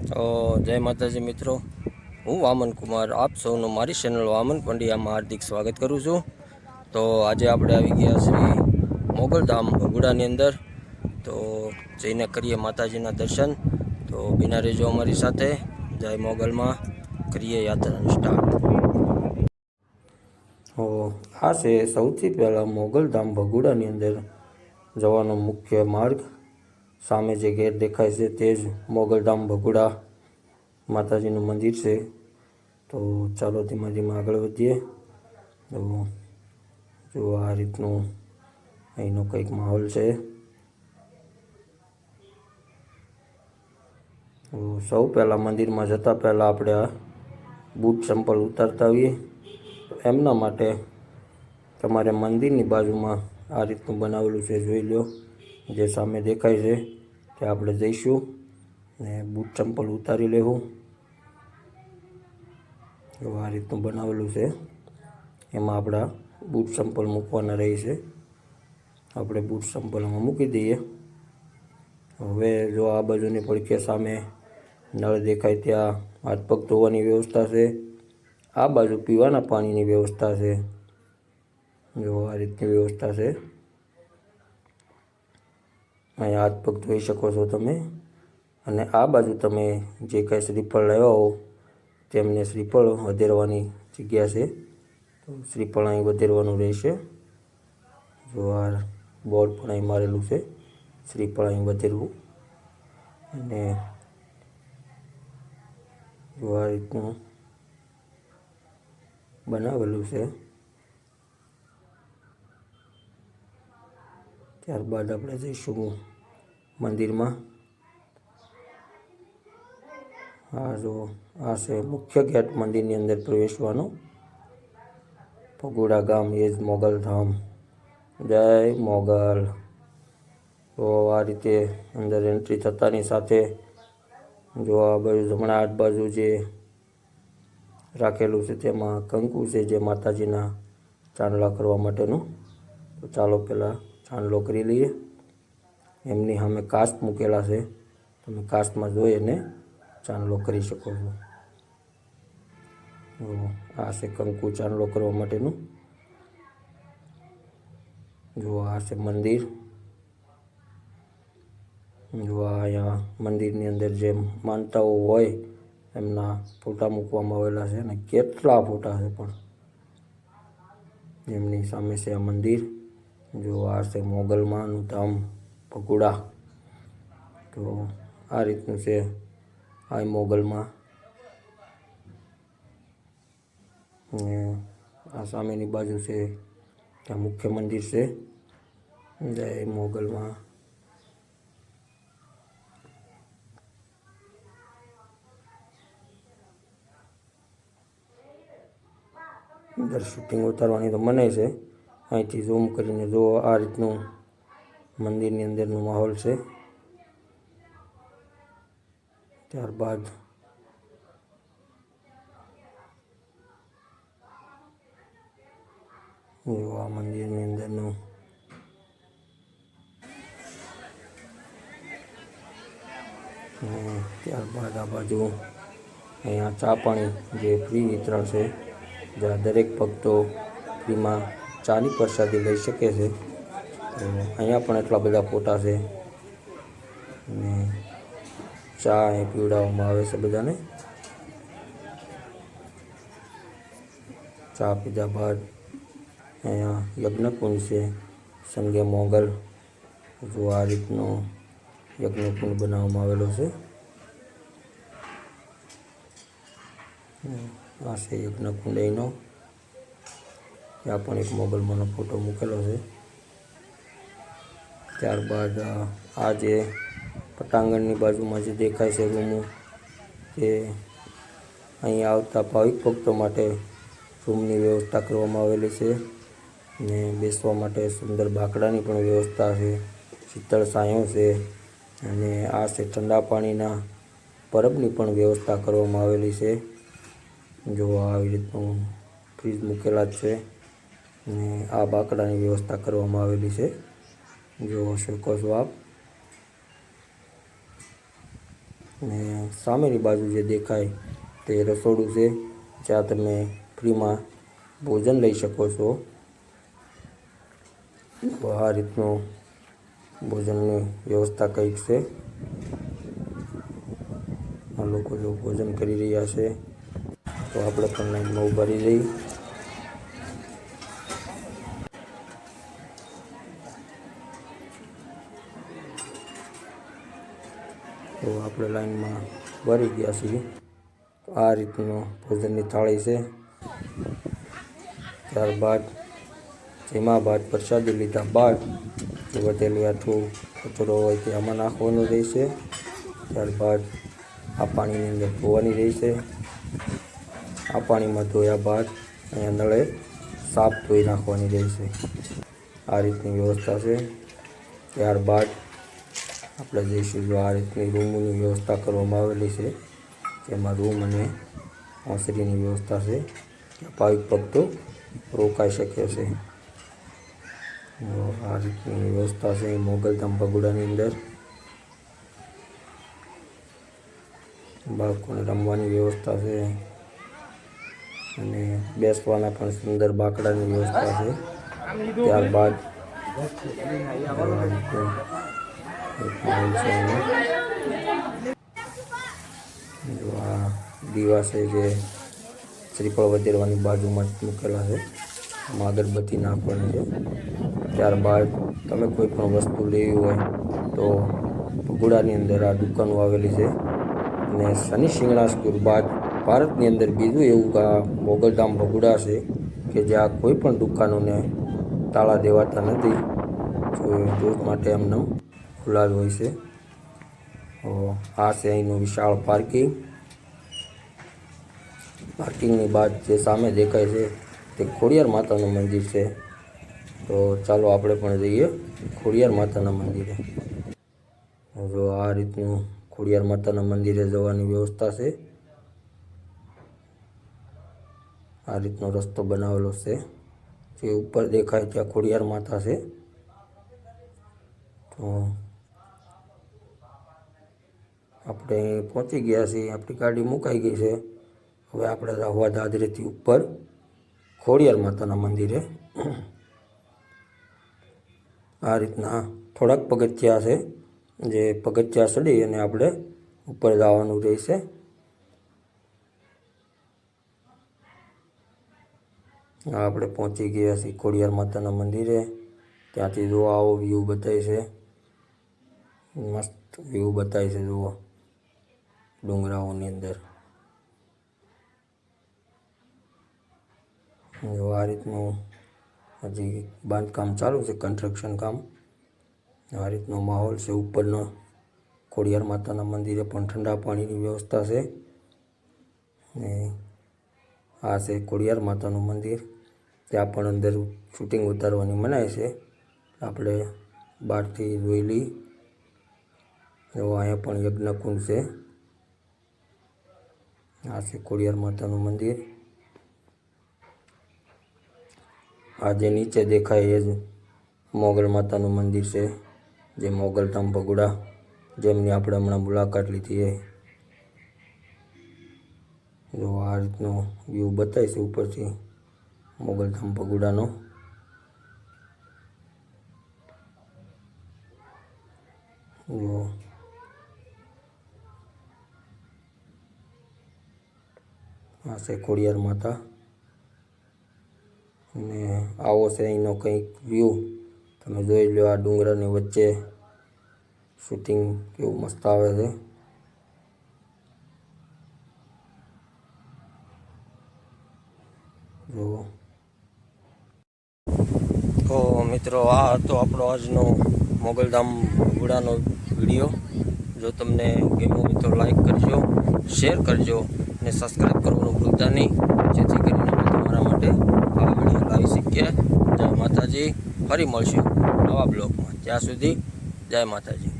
તો જય માતાજી મિત્રો, હું વામન કુમાર આપ સૌનું મારી ચેનલ વામન પંડ્યામાં હાર્દિક સ્વાગત કરું છું। તો આજે આપણે આવી ગયા શ્રી મોગલધામ ભગુડાની અંદર। તો જઈને કરીએ માતાજીના દર્શન। તો બિના રહેજો અમારી સાથે। જય મોગલમાં કરીએ યાત્રાનું સ્ટાર્ટ। તો આ છે સૌથી પહેલાં મોગલધામ ભગુડાની અંદર જવાનો મુખ્ય માર્ગ। સામે જે ગેટ દેખાય છે તે જ મોગલધામ ભગુડા માતાજીનું મંદિર છે। તો ચાલો ધીમે ધીમે આગળ વધીએ। તો જો આ રીતનું અહીંનો કંઈક માહોલ છે। તો સૌ પહેલાં મંદિરમાં જતાં પહેલાં આપણે આ બૂટ ચંપલ ઉતારતા આવીએ। તો એમના માટે તમારે મંદિરની બાજુમાં આ રીતનું બનાવેલું છે, જોઈ લો। જે સામે દેખાય છે કે આપણે જઈશું ને બૂટ ચંપલ ઉતારી લેવું। તો આ રીતનું બનાવેલું છે, એમાં આપણા બૂટ ચંપલ મૂકવાના રહે છે। આપણે બૂટ ચંપલમાં મૂકી દઈએ। હવે જો આ બાજુની પડખે સામે નળ દેખાય ત્યાં હાથ પગ ધોવાની વ્યવસ્થા છે। આ બાજુ પીવાના પાણીની વ્યવસ્થા છે। જો આ રીતની વ્યવસ્થા છે। અહીંયા હાથ પગ ધોઈ શકો છો તમે। અને આ બાજુ તમે જે કાંઈ શ્રીફળ લાવ્યા હો તેમને શ્રીફળ વધેરવાની જગ્યા છે। તો શ્રીફળ અહીં વધેરવાનું રહેશે। જો આ બોર્ડ પણ અહીં મારેલું છે, શ્રીફળ અહીં વધેરવું। અને જો આ રીતનું બનાવેલું છે। ત્યારબાદ આપણે જઈશું મંદિરમાં। આ જો આ છે મુખ્ય ગેટ મંદિરની અંદર પ્રવેશવાનો। ભગુડા ગામ એ જ મોગલધામ, જય મોગલ। તો આ રીતે અંદર એન્ટ્રી થતાની સાથે જો આ બાજુ જમણા હાથ બાજુ જે રાખેલું છે તેમાં કંકુ છે, જે માતાજીના ચાંદલા કરવા માટેનું। તો ચાલો પહેલાં ચાંદલો કરી લઈએ। એમની સામે કાસ્ટ મૂકેલા છે, તમે કાસ્ટમાં જોઈ અને ચાંદલો કરી શકો છો। તો આ છે કંકુ ચાંદલો કરવા માટેનું। જો આ છે મંદિર। જો અહીંયા મંદિરની અંદર જે માનતાઓ હોય એમના ફોટા મૂકવામાં આવેલા છે, અને કેટલા ફોટા છે પણ। એમની સામે છે આ મંદિર। જો આ છે મોગલમાનું ધામ ભગુડા। તો આ રીતનું છે આ મોગલમાં। ને આ સામેની બાજુ છે ત્યાં મુખ્ય મંદિર છે, જય મોગલમાં। અંદર શૂટિંગ ઉતારવાની તો મનાય છે। અહીંથી ઝૂમ કરીને જો આ રીતનું મંદિરની અંદરનું માહોલ છે। ત્યારબાદ જો આ મંદિરની અંદરનું ત્યારબાદ આ બાજુ અહીંયા ચા પાણી જે ફ્રી વિતરણ છે, જ્યાં દરેક ભક્તો ફ્રીમાં ચાની પ્રસાદી લઈ શકે છે। તો અહીંયા પણ એટલા બધા ફોટા છે, અને ચા અહીં પીવડાવવામાં આવે છે બધાને। ચા પીધા બાદ અહીંયા યજ્ઞકુંડ છે, સંગે મોગલ। જો આ રીતનો યજ્ઞકુંડ બનાવવામાં આવેલો છે। આ છે યજ્ઞકુંડ અહીંનો। ત્યાં પણ એક મોગલમાંનો ફોટો મૂકેલો છે। ત્યારબાદ આ જે પટાંગણની બાજુમાં જે દેખાય છે રૂમો, તે અહીં આવતા ભાવિક ભક્તો માટે રૂમની વ્યવસ્થા કરવામાં આવેલી છે, ને બેસવા માટે સુંદર બાકડાની પણ વ્યવસ્થા છે, શીતળ છાંયો છે, અને આ છે ઠંડા પાણીના પરબની પણ વ્યવસ્થા કરવામાં આવેલી છે। જો આવી રીતનું ફ્રીજ મૂકેલા જ છે, અને આ બાકડાની વ્યવસ્થા કરવામાં આવેલી છે, જોઈ શકો છો આપ। ને સામેની બાજુ જે દેખાય તે રસોડું છે, જ્યાં તમે ફ્રીમાં ભોજન લઈ શકો છો. તો આ રીતનું ભોજનની વ્યવસ્થા કંઈક છે. આ લોકો જો ભોજન કરી રહ્યા છે, તો આપણે પણ લાઈનમાં ઊભા રહી જઈએ. તો આપણે લાઈનમાં ભરી ગયા છીએ. તો આ રીતનું ભોજનની થાળી છે. ત્યારબાદ જેમાં બાદ પ્રસાદી લીધા બાદ જે વધેલું આઠું કચરો હોય તે આમાં નાખવાનું રહેશે. ત્યારબાદ આ પાણીની અંદર ધોવાની રહેશે. આ પાણીમાં ધોયા બાદ અહીંયા નળે સાફ ધોઈ નાખવાની રહેશે. આ રીતની વ્યવસ્થા છે. ત્યારબાદ આપણે જઈશું. જો આ રીતની રૂમની વ્યવસ્થા કરવામાં આવેલી છે, જેમાં રૂમ અને ઓસરીની વ્યવસ્થા છે. ભાવિક ભક્તો રોકાઈ શકે છે. આ રીતની વ્યવસ્થા છે મોગલધામ ભગોડાની અંદર. બાળકોને રમવાની વ્યવસ્થા છે અને બેસવાના પણ સુંદર બાકડાની વ્યવસ્થા છે. ત્યારબાદ જો આ દીવા છે જે શ્રીફળ વધેરવાની બાજુમાં જ મૂકેલા છે. આમાં અગરબત્તી નાખવાની છે. ત્યારબાદ તમે કોઈ પણ વસ્તુ લેવી હોય તો ભગોડાની અંદર આ દુકાનો આવેલી છે. અને શનિ શિંગણાસ્પુર બાદ ભારતની અંદર બીજું એવું આ મોગલધામ ભગોડા છે કે જ્યાં કોઈ પણ દુકાનોને તાળા દેવાતા નથી. રોજ માટે એમને ખુલ્લા જ હોય છે. આ છે અહીંનું વિશાળ પાર્કિંગ. પાર્કિંગની બાદ જે સામે દેખાય છે તે ખોડિયાર માતાનું મંદિર છે. તો ચાલો આપણે પણ જઈએ ખોડિયાર માતાના મંદિરે. જો આ રીતનું ખોડિયાર માતાના મંદિરે જવાની વ્યવસ્થા છે. આ રીતનો રસ્તો બનાવેલો છે. જે ઉપર દેખાય ત્યાં ખોડિયાર માતા છે. તો આપણે પહોંચી ગયા છીએ. આપણી ગાડી મુકાઈ ગઈ છે. હવે આપણે જવા દાદરેથી ઉપર ખોડિયાર માતાના મંદિરે. આ રીતના થોડાક પગથિયા છે, જે પગથિયા ચડી અને આપણે ઉપર જવાનું રહેશે. આપણે પહોંચી ગયા છીએ ખોડિયાર માતાના મંદિરે. ત્યાંથી જો આવો વ્યૂ બતાવે છે, મસ્ત વ્યૂ બતાવે છે. જુઓ ડુંગરાઓની અંદર. જો આ રીતનું હજી બાંધકામ ચાલુ છે, કન્સ્ટ્રક્શન કામ. આ રીતનો માહોલ છે ઉપરનો. ખોડિયાર માતાના મંદિરે પણ ઠંડા પાણીની વ્યવસ્થા છે. ને આ છે ખોડિયાર માતાનું મંદિર. ત્યાં પણ અંદર શૂટિંગ ઉતારવાની મનાય છે. આપણે બહારથી જોઈ લઈ. જો અહીંયા પણ યજ્ઞકુંડ છે. આ છે ખોડિયાર માતાનું મંદિર. આ જે નીચે દેખાય એ જ મોગલ માતાનું મંદિર છે, જે મોગલધામ ભગોડા, જેમની આપણે હમણાં મુલાકાત લીધી છે. જો આ રીતનો વ્યૂ બતાવે છે ઉપરથી મોગલધામ ભગોડાનો. જો આ છે ખોડિયાર માતા. અને આવો છે અહીંનો કંઈક વ્યૂ. તમે જોઈ લો, આ ડુંગરાની વચ્ચે શૂટિંગ કેવું મસ્ત આવે છે. જો તો મિત્રો, આ હતો આપણો આજનો મોગલધામ ભગોડાનો વિડીયો. જો તમને ગમ્યો હોય તો લાઈક કરજો, શેર કરજો અને સબસ્ક્રાઈબ કરવાનું ભૂલતા નહીં, જેથી કરીને અમે તમારા માટે આવા વિડીયો લાવી શકીએ. જય માતાજી. ફરી મળશું નવા બ્લોગમાં. ત્યાં સુધી જય માતાજી.